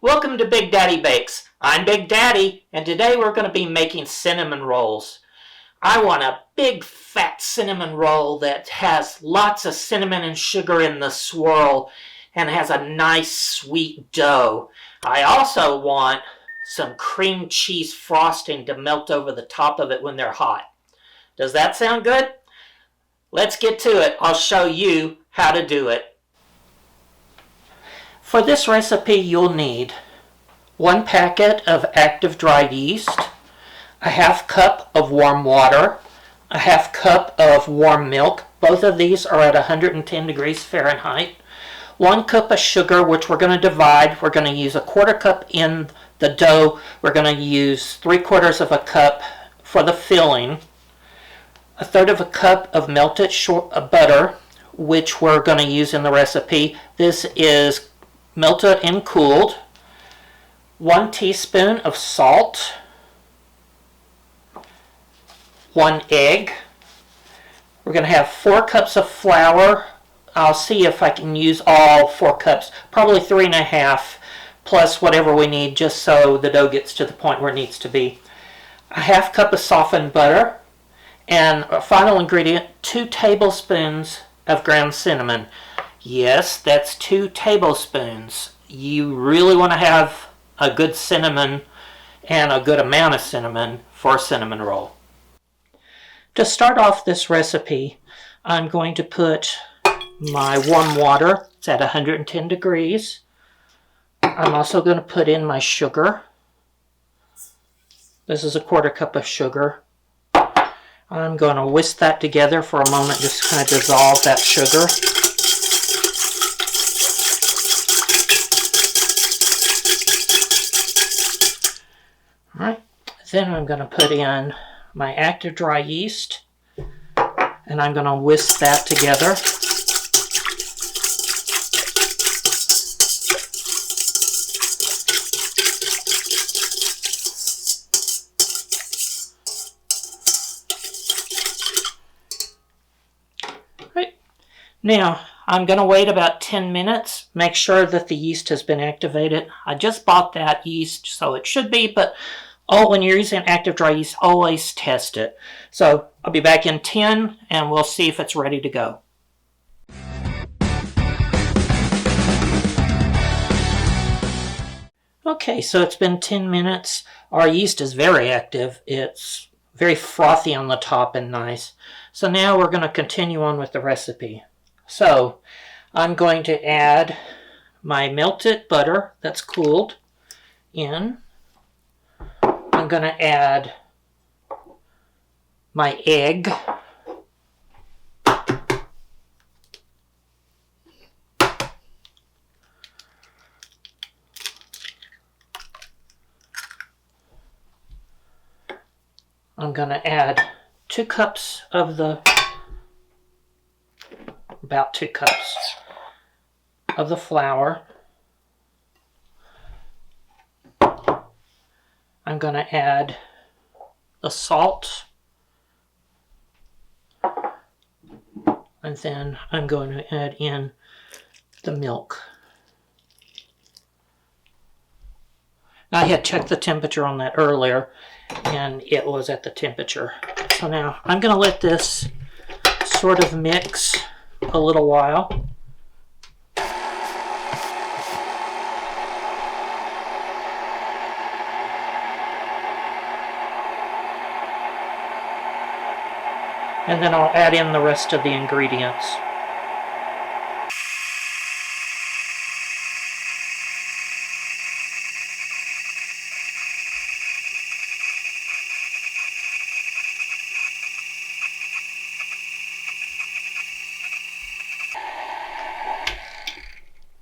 Welcome to Big Daddy Bakes. I'm Big Daddy, and today we're going to be making cinnamon rolls. I want a big fat cinnamon roll that has lots of cinnamon and sugar in the swirl and has a nice sweet dough. I also want some cream cheese frosting to melt over the top of it when they're hot. Does that sound good? Let's get to it. I'll show you how to do it. For this recipe, you'll need 1 packet of active dry yeast, a ½ cup of warm water, a ½ cup of warm milk. Both of these are at 110 degrees Fahrenheit. 1 cup of sugar, which we're going to divide. We're going to use a 1/4 cup in the dough. We're going to use 3/4 cup for the filling. 1/3 cup of melted butter, which we're going to use in the recipe. This is melted and cooled. 1 teaspoon of salt. 1 egg. We're going to have 4 cups of flour. I'll see if I can use all 4 cups, probably 3½ plus whatever we need, just so the dough gets to the point where it needs to be. A ½ cup of softened butter. And a final ingredient, 2 tablespoons of ground cinnamon. Yes, that's 2 tablespoons. You really want to have a good cinnamon and a good amount of cinnamon for a cinnamon roll. To start off this recipe, I'm going to put my warm water. It's at 110 degrees. I'm also going to put in my sugar. This is a 1/4 cup of sugar. I'm going to whisk that together for a moment, just kind of dissolve that sugar. Alright, then I'm going to put in my active dry yeast, and I'm going to whisk that together. Now, I'm going to wait about 10 minutes, make sure that the yeast has been activated. I just bought that yeast, so it should be, but when you're using active dry yeast, always test it. So I'll be back in 10, and we'll see if it's ready to go. Okay, so it's been 10 minutes. Our yeast is very active. It's very frothy on the top and nice. So now we're going to continue on with the recipe. So I'm going to add my melted butter that's cooled in. I'm going to add my egg. I'm going to add 2 cups of about 2 cups of the flour. I'm going to add the salt, and then I'm going to add in the milk. I had checked the temperature on that earlier, and it was at the temperature. So now I'm going to let this sort of mix a little while. And then I'll add in the rest of the ingredients.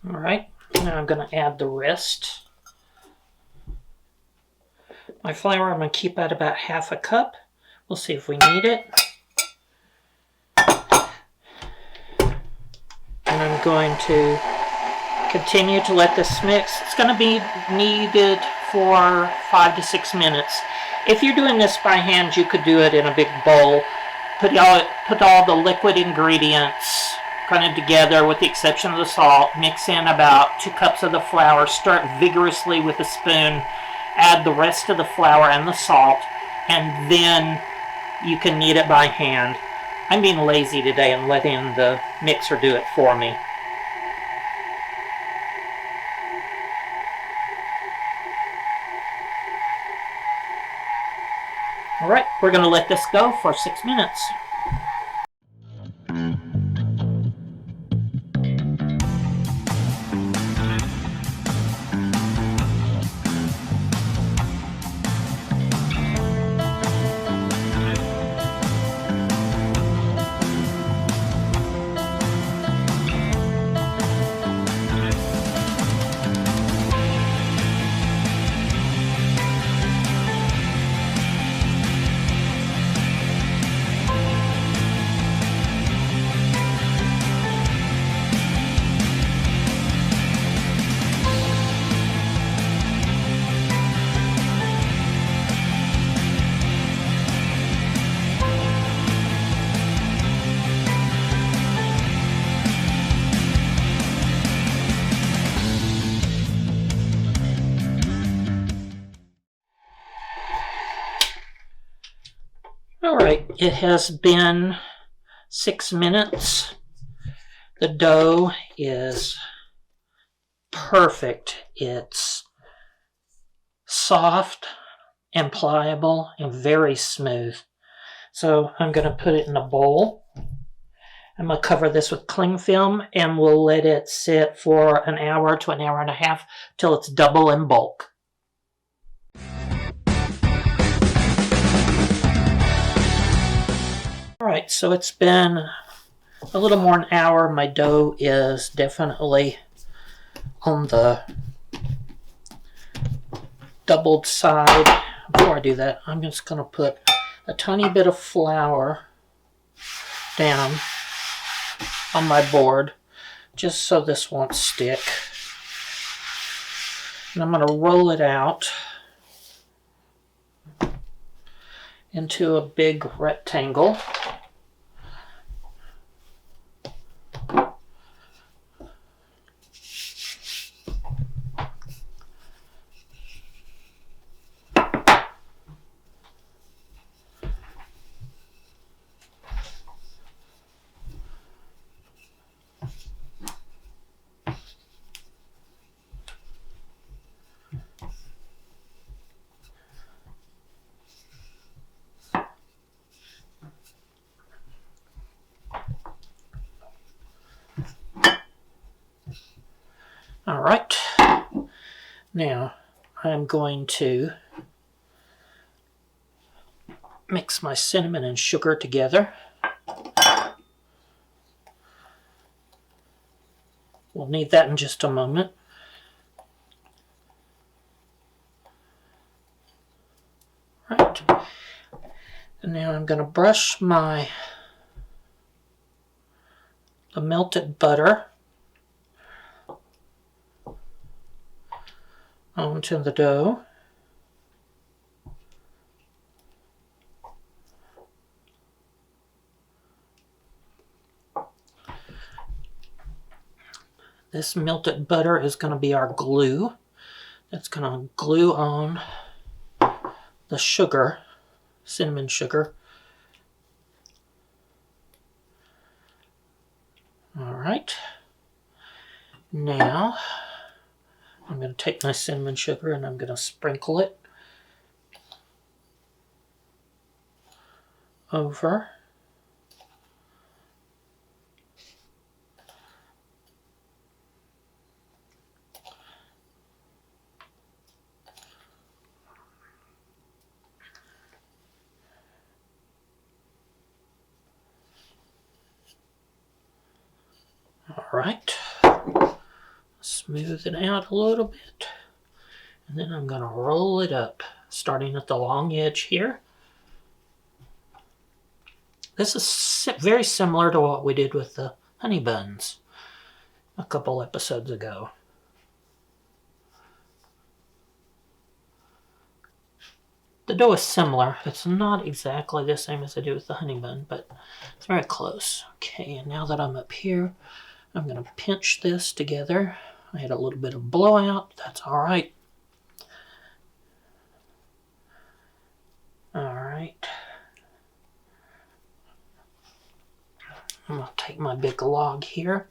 Alright, now I'm going to add the rest. My flour I'm going to keep at about ½ cup. We'll see if we need it. And I'm going to continue to let this mix. It's going to be needed for 5 to 6 minutes. If you're doing this by hand, you could do it in a big bowl. Put all the liquid ingredients kind of together with the exception of the salt. Mix in about 2 cups of the flour. Stir it vigorously with a spoon. Add the rest of the flour and the salt, and then you can knead it by hand. I'm being lazy today and letting the mixer do it for me. Alright, we're going to let this go for 6 minutes. Alright, it has been 6 minutes. The dough is perfect. It's soft and pliable and very smooth. So I'm going to put it in a bowl. I'm going to cover this with cling film and we'll let it sit for an hour to an hour and a half till it's double in bulk. Alright, so it's been a little more than an hour. My dough is definitely on the doubled side. Before I do that, I'm just going to put a tiny bit of flour down on my board just so this won't stick. And I'm going to roll it out into a big rectangle. Alright, now I'm going to mix my cinnamon and sugar together. We'll need that in just a moment. Right, and now I'm going to brush the melted butter onto the dough. This melted butter is going to be our glue. That's going to glue on the sugar, cinnamon sugar. All right. Now I'm going to take my cinnamon sugar and I'm going to sprinkle it over. All right. Smooth it out a little bit. And then I'm going to roll it up, starting at the long edge here. This is very similar to what we did with the honey buns a couple episodes ago. The dough is similar. It's not exactly the same as I do with the honey bun, but it's very close. Okay, and now that I'm up here, I'm going to pinch this together. I had a little bit of blowout. That's all right. All right. I'm going to take my big log here.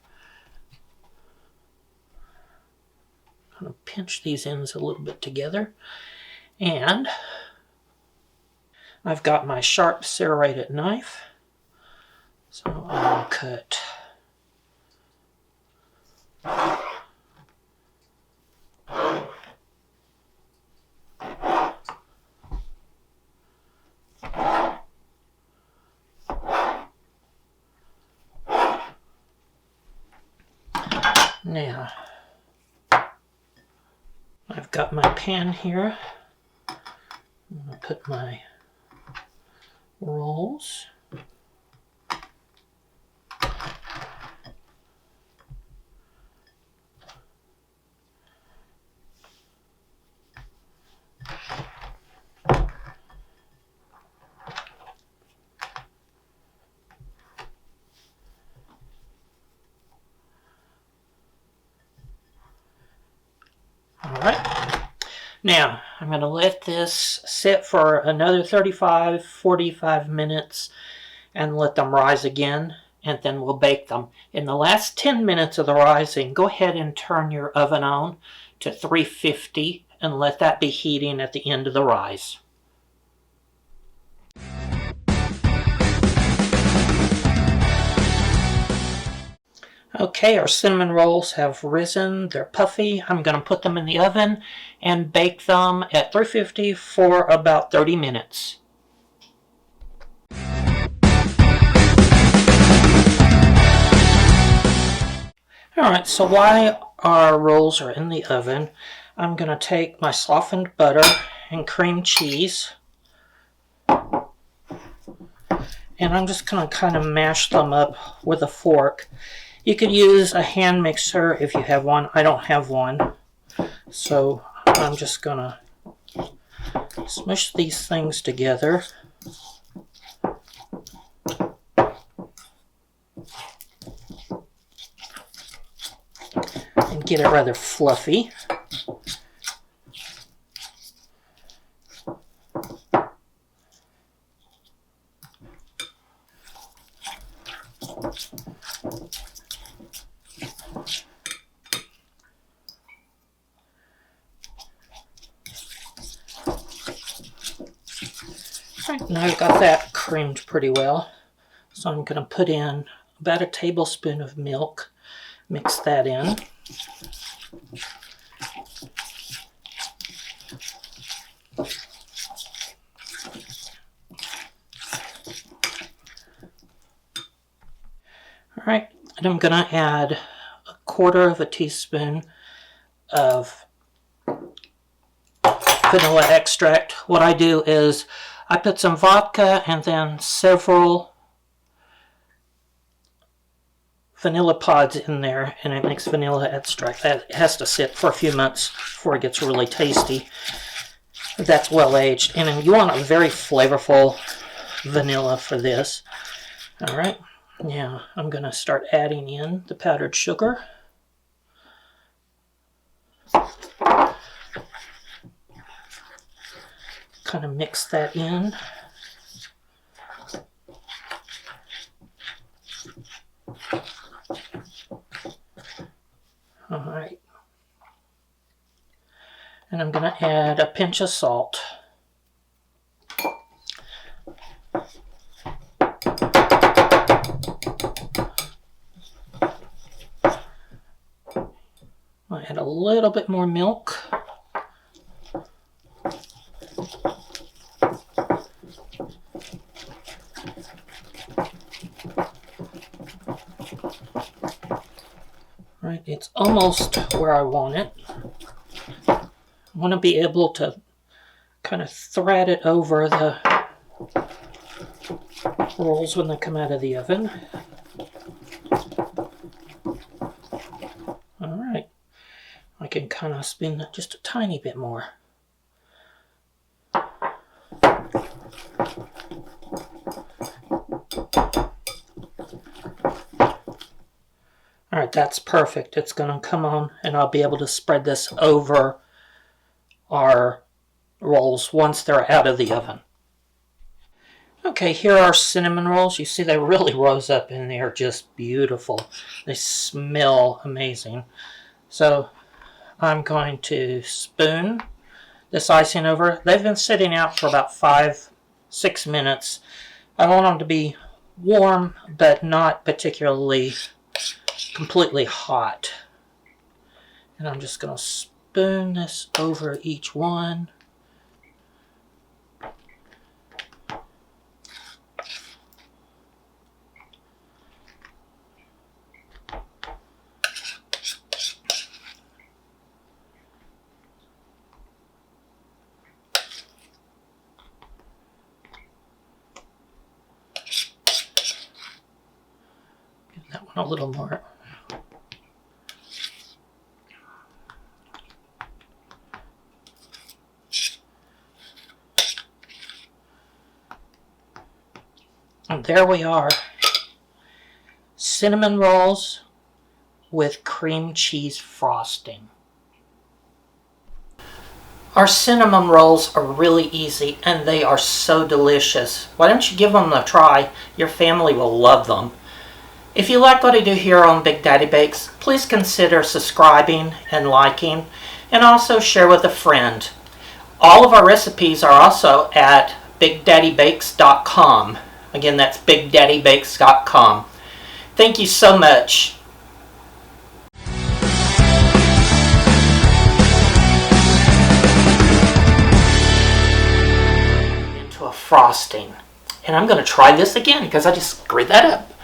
I'm going to pinch these ends a little bit together. And I've got my sharp serrated knife. So I'll cut now. I've got my pan here. I'm going to put my rolls. Alright, now I'm going to let this sit for another 45 minutes and let them rise again, and then we'll bake them. In the last 10 minutes of the rising, go ahead and turn your oven on to 350 and let that be heating at the end of the rise. Okay, our cinnamon rolls have risen. They're puffy. I'm going to put them in the oven and bake them at 350 for about 30 minutes. Alright, so while our rolls are in the oven, I'm going to take my softened butter and cream cheese, and I'm just going to kind of mash them up with a fork. You could use a hand mixer if you have one. I don't have one. So I'm just going to smush these things together. And get it rather fluffy. Right, now I've got that creamed pretty well, so I'm going to put in about a tablespoon of milk, mix that in. Alright, and I'm going to add a quarter of a teaspoon of vanilla extract. What I do is I put some vodka and then several vanilla pods in there, and it makes vanilla extract. It has to sit for a few months before it gets really tasty. That's well aged, and you want a very flavorful vanilla for this. Alright, now I'm going to start adding in the powdered sugar. Kind of mix that in. Alright. And I'm going to add a pinch of salt. I'll add a little bit more milk. Right, it's almost where I want it. I want to be able to kind of thread it over the rolls when they come out of the oven. Alright, I can kind of spin that just a tiny bit more. Alright, that's perfect. It's going to come on and I'll be able to spread this over our rolls once they're out of the oven. Okay, here are our cinnamon rolls. You see they really rose up and they're just beautiful. They smell amazing. So I'm going to spoon this icing over. They've been sitting out for about 5-6 minutes. I want them to be warm, but not particularly completely hot. And I'm just going to spoon this over each one. Give that one a little more. And there we are. Cinnamon rolls with cream cheese frosting. Our cinnamon rolls are really easy and they are so delicious. Why don't you give them a try? Your family will love them. If you like what I do here on Big Daddy Bakes, please consider subscribing and liking, and also share with a friend. All of our recipes are also at BigDaddyBakes.com. Again, that's BigDaddyBakes.com. Thank you so much. Into a frosting. And I'm going to try this again because I just screwed that up.